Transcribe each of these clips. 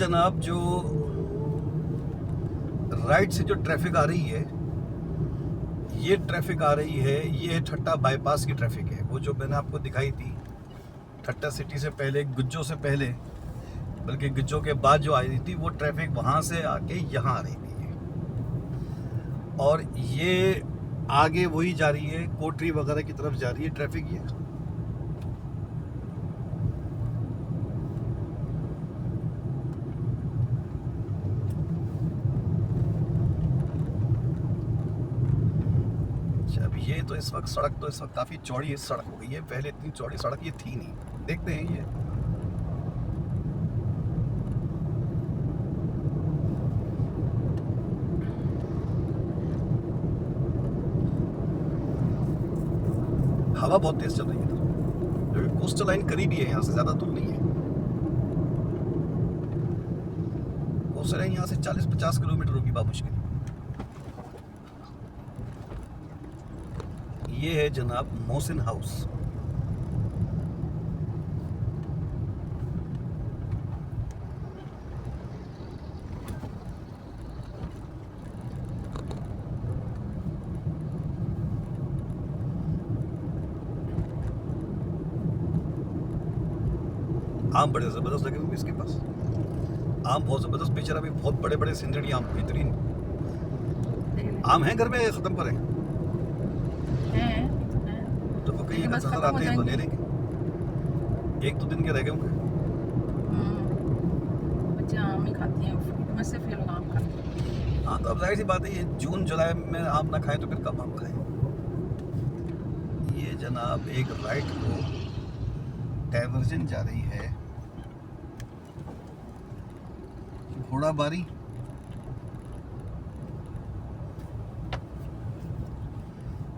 जनाब जो राइट से जो ट्रैफिक आ रही है, ये ट्रैफिक आ रही है, ये ठट्टा बाईपास की ट्रैफिक है। वो जो मैंने आपको दिखाई थी ठट्टा सिटी से पहले, गुज्जो से पहले, बल्कि गुज्जो के बाद जो आई थी, वो ट्रैफिक वहाँ से आके यहाँ आ रही थी। और ये आगे वही जा रही है, कोटरी वगैरह की तरफ जा रही है ट्रैफिक ये। अब ये तो इस वक्त सड़क तो इस वक्त काफ़ी चौड़ी सड़क हो गई है, पहले इतनी चौड़ी सड़क ये थी नहीं। देखते हैं ये हवा बहुत तेज चल रही है इधर, जो कोस्टल लाइन करीब ही है, यहाँ से ज़्यादा दूर नहीं है। कोस्टल लाइन यहाँ से 40-50 किलोमीटर होगी बामुश्किल। ये है जनाब मोहसिन हाउस। आम बड़े ज़बरदस्त लगे हुए इसके पास, आम बहुत ज़बरदस्त बेचारा भी, बहुत बड़े बड़े सिंदड़ी आम, बेहतरीन आम हैं। घर में ख़त्म करें तो वो कहीं नजर आते हैं तो ले लेंगे। 1-2 दिन के रह गए होंगे। बच्चे आम ही खाते हैं, फ्रूट में से फिर आम खाते हैं। हाँ, तो अब जाहिर सी बात है, ये जून जुलाई में आम ना खाएं तो फिर कब आम खाएं। ये जनाब एक राइट को डाइवर्जन जा रही है घोड़ाबारी,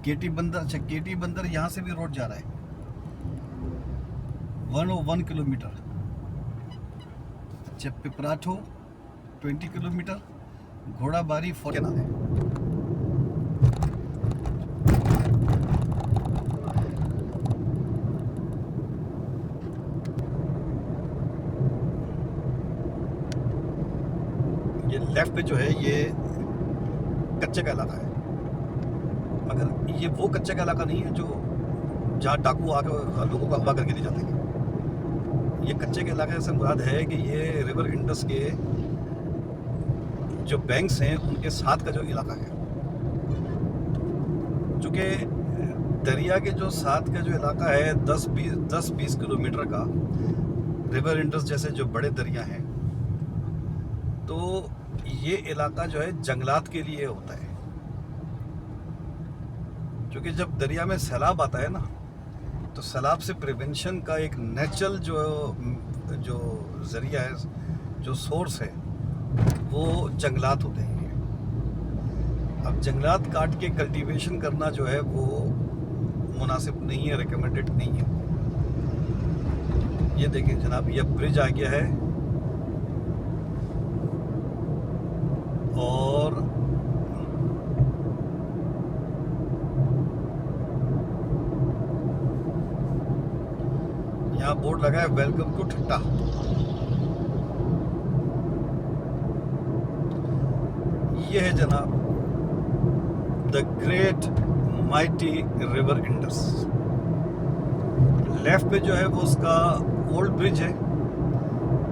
केटी बंदर। अच्छा, केटी बंदर यहाँ से भी रोड जा रहा है 101 किलोमीटर। अच्छा, पिपराठो 20 किलोमीटर, घोड़ाबारी 40 नाम है। ये लेफ्ट पे जो है ये कच्चे का इलाका है, मगर ये वो कच्चे का इलाका नहीं है जो जहाँ डाकू आकर लोगों को अगवा करके ले जाते हैं। ये कच्चे के इलाके से मुराद है कि ये रिवर इंडस के जो बैंक्स हैं उनके साथ का जो इलाका है, चूँकि दरिया के जो साथ का जो इलाका है 10-20 किलोमीटर का, रिवर इंडस जैसे जो बड़े दरिया हैं, तो ये इलाका जो है जंगलात के लिए होता है। क्योंकि जब दरिया में सैलाब आता है ना, तो सैलाब से प्रिवेंशन का एक नेचुरल जो ज़रिया है, जो सोर्स है, वो जंगलात होते हैं। अब जंगलात काट के कल्टीवेशन करना जो है वो मुनासिब नहीं है, रिकमेंडेड नहीं है। ये देखिए जनाब, ये ब्रिज आ गया है और यहाँ बोर्ड लगा है वेलकम टू ठट्टा। ये है जनाब the great mighty river Indus. Left पे जो है वो उसका ओल्ड ब्रिज है,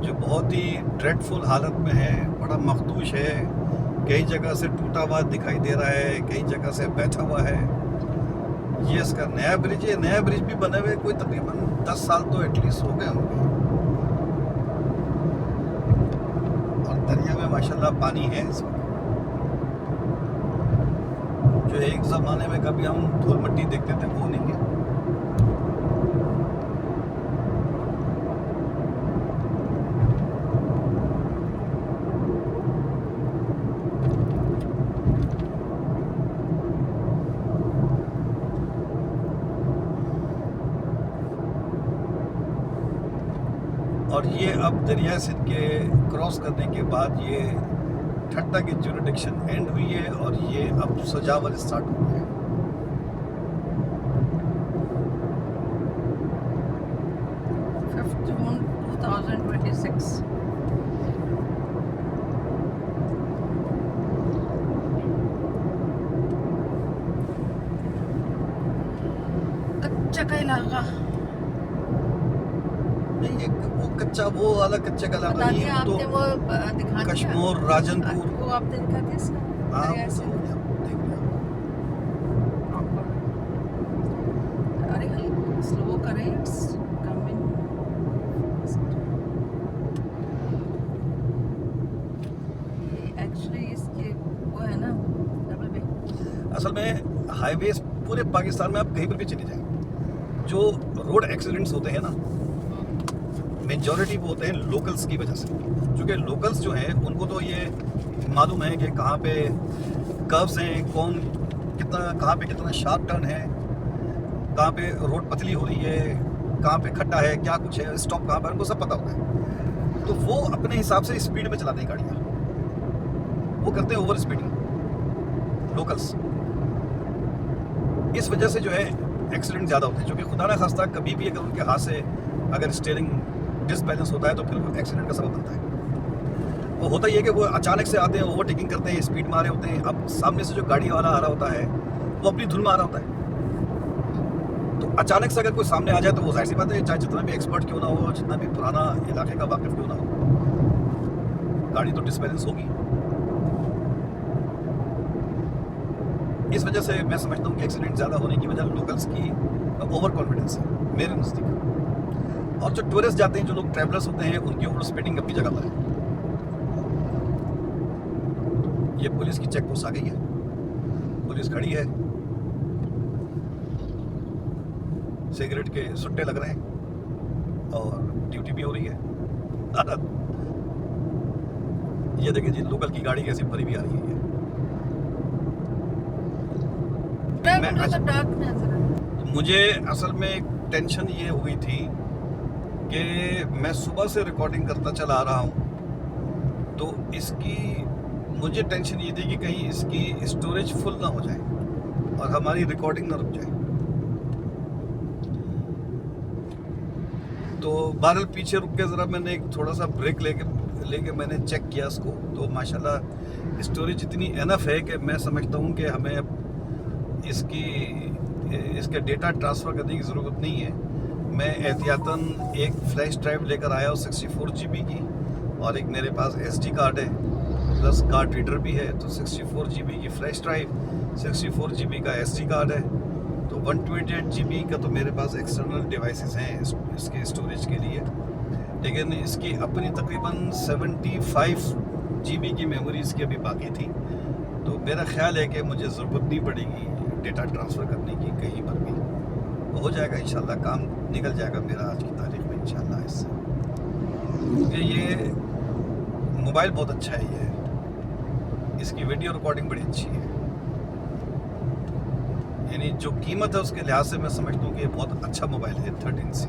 जो बहुत ही ड्रेडफुल हालत में है, बड़ा मखदूश है, कई जगह से टूटा हुआ दिखाई दे रहा है, कई जगह से बैठा हुआ है। ये इसका नया ब्रिज है। नया ब्रिज भी बने हुए कोई तकरीबन 10 साल तो एटलीस्ट हो गए होंगे। और दरिया में माशाल्लाह पानी है इस वक्त, जो एक ज़माने में कभी हम धूल मिट्टी देखते थे वो नहीं है। और ये अब दरिया सिंध के क्रॉस करने के बाद ये ठट्टा की ज्यूरिडिक्शन एंड हुई है और ये अब सजावल स्टार्ट हो गया है। 5 जून 2026 कच्चा का इलाका नहीं, एक वो कच्चा, वो वाला कच्चे का इलाका बता नहीं दिया है, आपने, तो वो दिखा दिया कश्मीर, राजनपुर। वो आपने दिखा दिया इसका हाँ, दरिया वो से तो हो गया, देख लिया। प्रॉपर। अरे स्लो करें, इट्स कमिंग। एक्चुअली इसके वो है ना डबल वे। असल में हाईवेज पूरे पाकिस्तान में आप कहीं पर भी चले जाएं, जो रोड एक्सीडेंट्स होते हैं ना, मेजॉरिटी वो होते हैं लोकल्स की वजह से। क्योंकि लोकल्स जो हैं उनको तो ये मालूम है कि कहाँ पे कर्व्स हैं, कौन कितना, कहाँ पे कितना शार्प टर्न है, कहाँ पे रोड पतली हो रही है, कहाँ पे खड्डा है, क्या कुछ है, स्टॉप कहाँ पर, उनको सब पता होता है। तो वो अपने हिसाब से स्पीड में चलाते हैं गाड़ियाँ, वो करते हैं ओवर स्पीडिंग लोकल्स। इस वजह से जो है एक्सीडेंट ज़्यादा होते हैं, क्योंकि खुदा ना खास्ता कभी भी अगर उनके हाथ से अगर स्टीयरिंग डिसबैलेंस होता है तो फिर वो एक्सीडेंट का सबब बनता है। वो होता ही है कि वो अचानक से आते हैं, ओवरटेकिंग करते हैं, स्पीड में आ रहे होते हैं। अब सामने से जो गाड़ी वाला आ रहा होता है वो अपनी धुन में आ रहा होता है, तो अचानक से अगर कोई सामने आ जाए तो वो जाहिर सी बात है, चाहे जितना भी एक्सपर्ट क्यों ना हो, जितना भी पुराना इलाके का वाकिफ क्यों ना हो, गाड़ी तो डिसबैलेंस होगी। इस वजह से मैं समझता हूँ कि एक्सीडेंट ज़्यादा होने की वजह लोकल्स की ओवर कॉन्फिडेंस है मेरे नज़दीक। और जो टूरिस्ट जाते हैं, जो लोग ट्रैवलर्स होते हैं, उनकी ओवर स्पीडिंग अपनी जगह पर है। ये पुलिस की चेक पोस्ट आ गई है, पुलिस खड़ी है, सिगरेट के सुट्टे लग रहे हैं और ड्यूटी भी हो रही है। ये देखिए जी, लोकल की गाड़ी कैसी भरी भी आ रही है। मुझे असल में टेंशन ये हुई थी कि मैं सुबह से रिकॉर्डिंग करता चला आ रहा हूँ, तो इसकी मुझे टेंशन ये थी कि कहीं इसकी स्टोरेज फुल ना हो जाए और हमारी रिकॉर्डिंग ना रुक जाए। तो बहरहाल पीछे रुक के ज़रा मैंने एक थोड़ा सा ब्रेक लेके मैंने चेक किया इसको, तो माशाल्लाह स्टोरेज इतनी एनफ है कि मैं समझता हूँ कि हमें अब इसके डेटा ट्रांसफ़र करने की ज़रूरत नहीं है। मैं एहतियातन एक फ्लैश ड्राइव लेकर आया हूँ 64 GB की, और एक मेरे पास SD कार्ड है प्लस कार्ड रीडर भी है। तो 64 GB की फ्लैश ड्राइव, 64 GB का SD कार्ड है, तो 128 GB का तो मेरे पास एक्सटर्नल डिवाइसेस हैं इसके स्टोरेज के लिए। लेकिन इसकी अपनी तकरीबन 75 GB की मेमोरी इसकी अभी बाकी थी। तो मेरा ख्याल है कि मुझे ज़रूरत नहीं पड़ेगी डेटा ट्रांसफ़र करने की कहीं पर भी, हो जाएगा इंशाल्लाह, काम निकल जाएगा मेरा आज की तारीख में इंशाल्लाह इससे। क्योंकि ये मोबाइल बहुत अच्छा है, ये इसकी वीडियो रिकॉर्डिंग बड़ी अच्छी है, यानी जो कीमत है उसके लिहाज से मैं समझता हूँ कि ये बहुत अच्छा मोबाइल है 13C।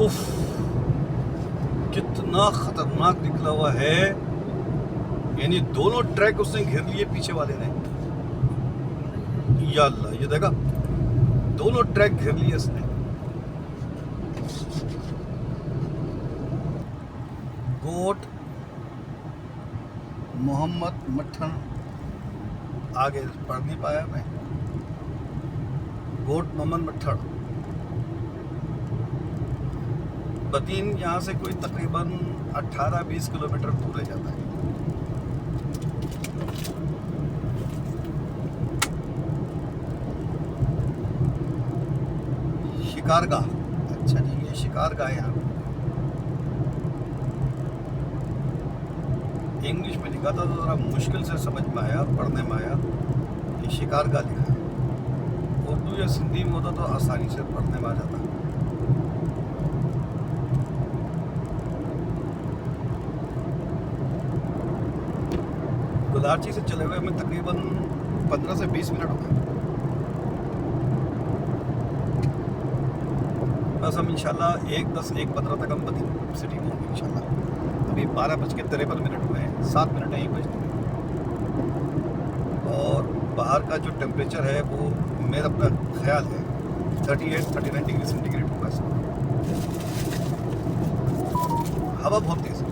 उफ, कितना खतरनाक निकला हुआ है, यानी दोनों ट्रैक उसने घेर लिए पीछे वाले ने। या अल्लाह, ये देखा, दोनों ट्रैक घेर लिए इसने। गोट मोहम्मद मट्ठन, आगे पढ़ नहीं पाया मैं, गोट मोहम्मद मट्ठन। बतीन यहाँ से कोई तकरीबन 18-20 किलोमीटर दूर रह जाता है। शिकारगाह, अच्छा जी, ये शिकारगाह है यहाँ। इंग्लिश में लिखा था तो ज़रा मुश्किल से समझ में आया, पढ़ने में आया। ये शिकारगाह लिखा है, उर्दू या सिंधी में होता तो आसानी से पढ़ने में आ जाता। गुलारची से चले हुए हमें तकरीबन 15 से 20 मिनट हो गए। बस हम इंशाल्लाह 1:10 1:15 तक हम बतीन सिटी में होंगे इंशाल्लाह। अभी 12:53 हुए हैं, 7 मिनट है 1 बजने में। और बाहर का जो टेम्परेचर है वो मेरा अपना ख्याल है 38-39 डिग्री सेंटीग्रेड होगा इसमें। हवा बहुत तेज़ है।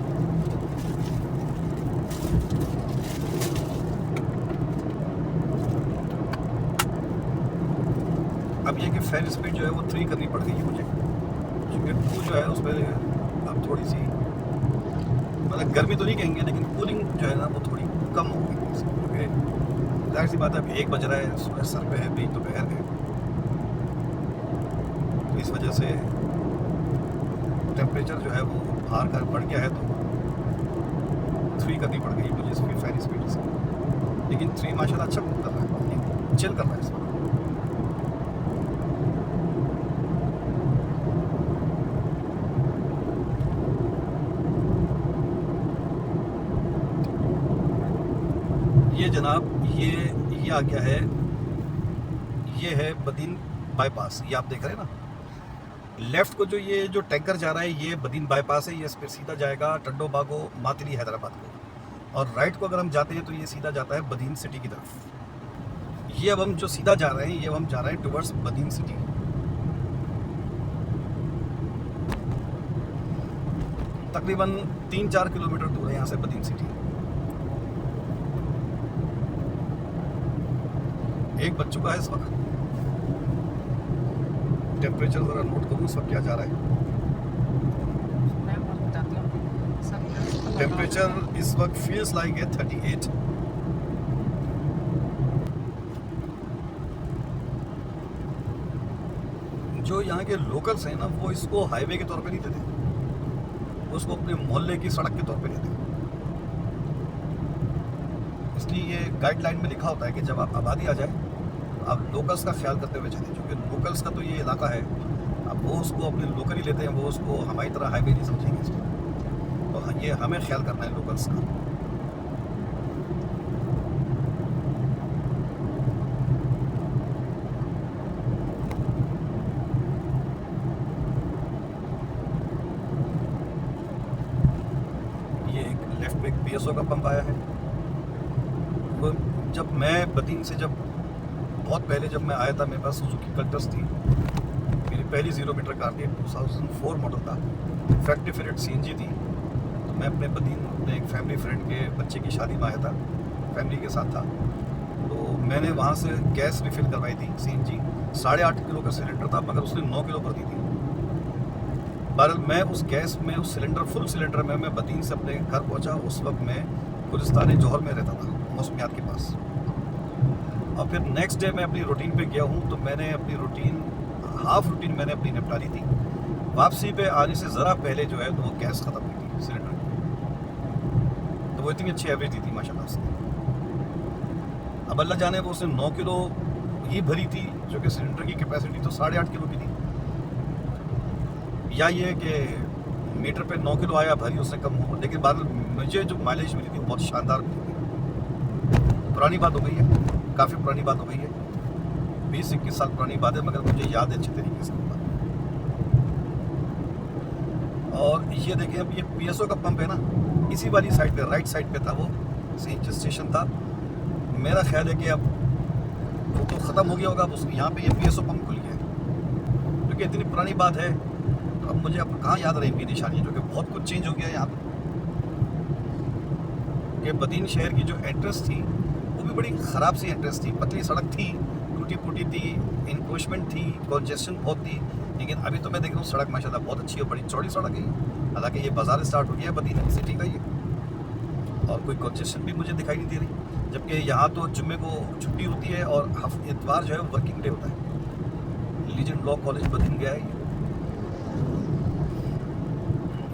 अब ये कि फैन स्पीड जो है वो 3 करनी पड़ गई है मुझे, क्योंकि 2 जो है उस पर अब थोड़ी सी मतलब गर्मी तो नहीं कहेंगे, लेकिन कूलिंग जो है ना वो थोड़ी कम हो गई है, क्योंकि जाहिर सी बात है अब 1 बज रहा है, सुबह सर पे है, बीच दोपहर है, तो इस वजह से टेम्परेचर जो है वो बाहर का बढ़ गया है, तो 3 करनी पड़ गई मुझे इसकी फैन स्पीड से। लेकिन 3 माशाल्लाह अच्छा कर रहा है, चिल कर रहा है इस वक्त। ये जनाब ये आ गया है, ये है बदीन बाईपास, ये आप देख रहे हैं ना। लेफ्ट को जो ये जो टैंकर जा रहा है ये बदीन बाईपास है, ये फिर सीधा जाएगा टंडो बागो मातली हैदराबाद को, और राइट को अगर हम जाते हैं तो ये सीधा जाता है बदीन सिटी की तरफ। ये अब हम जो सीधा जा रहे हैं ये हम जा रहे हैं टुवर्ड्स बदीन सिटी। तकरीबन 3-4 किलोमीटर दूर है यहाँ से बदीन सिटी। 1 बज चुका है इस वक्त। टेम्परेचर ज़रा नोट करूँ इस वक्त क्या जा रहा है। मैं बहुत बताती हूँ सब टेम्परेचर इस वक्त फील्स लाइक है 38। जो यहाँ के लोकल्स हैं ना वो इसको हाईवे के तौर पे नहीं देते, उसको अपने मोहल्ले की सड़क के तौर पे लेते हैं। इसलिए ये गाइडलाइन में लिखा होता है कि जब आप आबादी आ जाए आप लोकल्स का ख्याल करते हुए चलें, क्योंकि लोकल्स का तो ये इलाका है, अब वो उसको अपने लोकल ही लेते हैं, वो उसको हमारी तरह हाईवे नहीं समझेंगे इसको। तो ये हमें ख्याल करना है लोकल्स का। ये एक लेफ्ट में एक PSO का पंप आया है। वो जब मैं बदीन से बहुत पहले जब मैं आया था, मेरे पास सुजुकी कल्टस थी, मेरी पहली 0 मीटर कार थी, 2004 मॉडल था, फैक्ट्री फिटेड CNG थी। तो मैं अपने बदीन अपने एक फैमिली फ्रेंड के बच्चे की शादी में आया था, फैमिली के साथ था, तो मैंने वहाँ से गैस रिफ़िल करवाई थी CNG। 8.5 किलो का सिलेंडर था, मगर उसने 9 किलो कर दी थी। बहरहाल मैं उस गैस में उस सिलेंडर फुल सिलेंडर में मैं बदीन से अपने घर पहुँचा। उस वक्त मैं गुलिस्तान जौहर में रहता था, मौसमियात के पास। और फिर नेक्स्ट डे मैं अपनी रूटीन पे गया हूँ, तो मैंने अपनी रूटीन हाफ रूटीन मैंने अपनी निपटा ली थी। वापसी पे आने से ज़रा पहले जो है तो वो गैस ख़त्म हुई थी सिलेंडर की, तो वो इतनी अच्छी एवरेज दी थी माशाल्लाह से। अब अल्लाह जाने वो उसने 9 किलो ही भरी थी, जो कि सिलेंडर की कैपेसिटी तो 8.5 किलो की थी। या ये कि मीटर पे 9 किलो आया, भरी उससे कम हो, लेकिन बाद मुझे जो माइलेज मिली थी बहुत शानदार मिली थी। पुरानी बात हो गई है, काफ़ी पुरानी बात हो गई है, 20-21 साल पुरानी बात है, मगर मुझे याद है अच्छे तरीके से। और ये देखें अब ये PSO का पंप है ना, इसी वाली साइड पे राइट साइड पे था वो CNG स्टेशन था। मेरा ख्याल है कि अब वो तो ख़त्म हो गया होगा, अब यहाँ पे ये PSO पंप खुल गया है, क्योंकि इतनी पुरानी बात है। तो अब मुझे अब कहाँ याद रहेंगी निशानी, जो कि बहुत कुछ चेंज हो गया है यहाँ पर। कि बदीन शहर की जो एंट्रेंस थी वो भी बड़ी ख़राब सी एंट्रेंस थी, पतली सड़क थी, टूटी फूटी थी, इंक्रोचमेंट थी, कॉन्जेस्शन बहुत थी। लेकिन अभी तो मैं देख रहा हूँ सड़क माशाल्लाह बहुत अच्छी है, बड़ी चौड़ी सड़क है। हालांकि ये बाज़ार स्टार्ट हो गया है बदीन सिटी का ये, और कोई कॉन्जेस्शन भी मुझे दिखाई नहीं दे रही। जबकि यहाँ तो जुम्मे को छुट्टी होती है और इतवार जो है वो वर्किंग डे होता है। लीजेंड लॉ कॉलेज बदीन गया है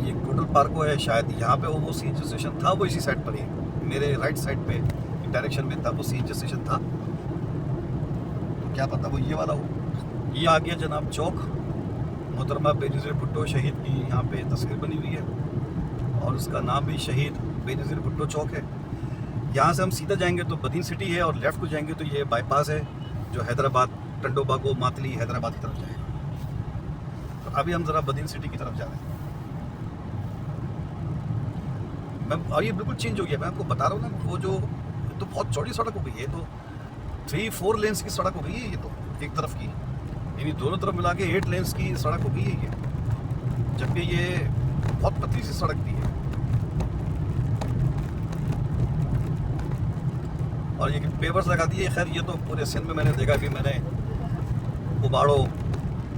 ये टोटल पार्को है शायद, यहाँ पे वो CNG स्टेशन था, वो इसी साइड पर ही मेरे राइट साइड पे डायरेक्शन में था वो CNG स्टेशन था। तो क्या पता वो ये वाला हो। ये आ गया जनाब चौक, मोहतरमा बेनज़ीर भुट्टो शहीद की यहाँ पे तस्वीर बनी हुई है, और उसका नाम भी शहीद बेनज़ीर भुट्टो चौक है। यहाँ से हम सीधा जाएंगे तो बदीन सिटी है, और लेफ़्ट को जाएंगे तो ये बाईपास है जो हैदराबाद टंडो बागो मातली हैदराबाद की तरफ जाएगा। तो अभी हम ज़रा बदीन सिटी की तरफ जा रहे हैं। मैं और ये बिल्कुल चेंज हो गया, मैं आपको बता रहा हूँ ना, वो जो तो बहुत चौड़ी सड़क हो गई है, तो 3-4 लेन्स की सड़क हो गई है ये तो, एक तरफ की, यानी दोनों तरफ मिला के 8 लेन्स की सड़क हो गई है ये, जबकि ये बहुत पतली सी सड़क थी है। और ये पेवर्स लगा दिए, खैर ये तो पूरे सिंध में मैंने देखा भी, मैंने उबाड़ो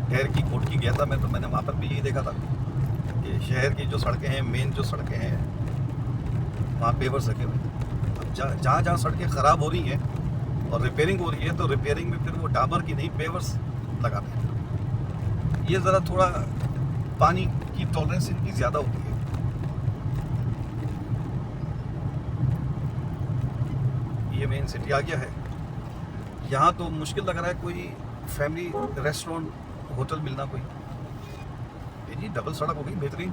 शहर की कोटकी गया था मैं, तो मैंने वहाँ पर भी यही देखा था कि शहर की जो सड़कें हैं, मेन जो सड़कें हैं, वहाँ पेवर्स रखे हुए। अब जहाँ जहाँ सड़कें ख़राब हो रही हैं और रिपेयरिंग हो रही है, तो रिपेयरिंग में फिर वो डामर की नहीं पेवर्स लगाते हैं। ये ज़रा थोड़ा पानी की टॉलरेंस इनकी ज़्यादा होती है। ये मेन सिटी आ गया है, यहाँ तो मुश्किल लग रहा है कोई फैमिली रेस्टोरेंट होटल मिलना कोई। ये जी डबल सड़क हो गई बेहतरीन,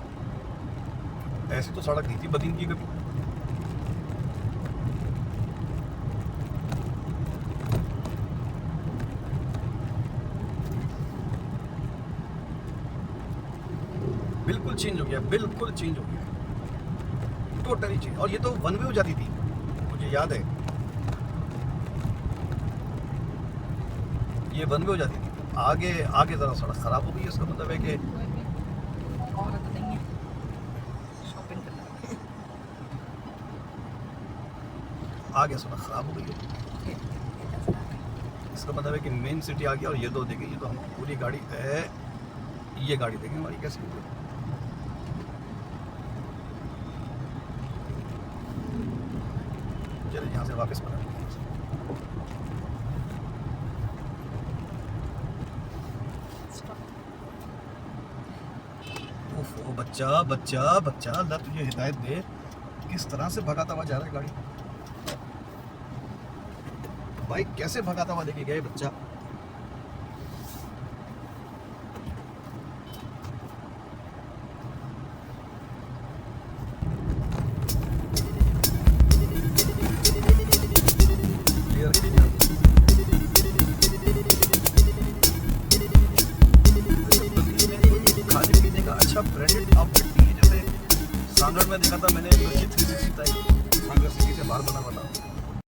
ऐसी तो सड़क नहीं थी बदीन की कभी। बिल्कुल चेंज हो गया, बिल्कुल चेंज हो गया, टोटली चेंज। और ये तो वन वे हो जाती थी, मुझे याद है ये वन वे हो जाती थी। आगे आगे ज़रा सड़क ख़राब हो गई है, इसका मतलब है कि कोई भी औरत नहीं है शॉपिंग करने। आगे सड़क ख़राब हो गई है, इसका मतलब है कि मेन सिटी आ गया। और ये दो देखिए, ये तो हम पूरी गाड़ी है, ये गाड़ी देखें हमारी कैसी हुई है। चलिए यहाँ से वापस बना, ओह बच्चा बच्चा बच्चा, अल्लाह तुझे हिदायत दे, किस तरह से भगाता हुआ जा रहा है गाड़ी, बाइक कैसे भगाता हुआ देखिएगा ये बच्चा।